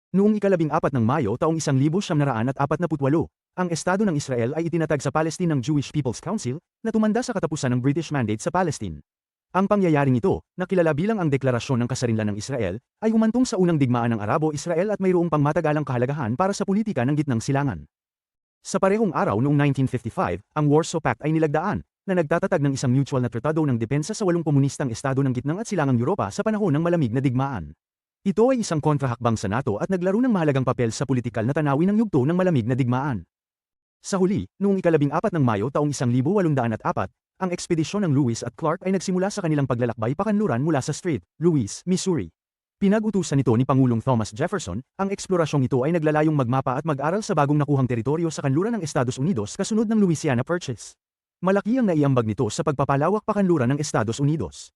Noong ika-14 ng Mayo taong 1948, ang Estado ng Israel ay itinatag sa Palestine ng Jewish People's Council, na tumanda sa katapusan ng British Mandate sa Palestine. Ang pangyayaring ito, na kilala bilang ang Deklarasyon ng Kasarinlan ng Israel, ay humantong sa unang digmaan ng Arabo-Israel at mayroong pangmatagalang kahalagahan para sa politika ng Gitnang Silangan. Sa parehong araw noong 1955, ang Warsaw Pact ay nilagdaan, na nagtatatag ng isang mutual na tratado ng depensa sa 8 komunistang estado ng Gitnang at Silangang Europa sa panahon ng malamig na digmaan. Ito ay isang kontrahakbang sa NATO at naglaro ng mahalagang papel sa politikal na tanawin ng yugto ng malamig na digmaan. Sa huli, noong ika-14 ng Mayo taong 1804, ang ekspedisyon ng Lewis at Clark ay nagsimula sa kanilang paglalakbay pakanluran mula sa St. Louis, Missouri. Pinag-utusan nito ni Pangulong Thomas Jefferson, ang eksplorasyong ito ay naglalayong magmapa at mag-aral sa bagong nakuhang teritoryo sa kanluran ng Estados Unidos kasunod ng Louisiana Purchase. Malaki ang naiambag nito sa pagpapalawak pakanluran ng Estados Unidos.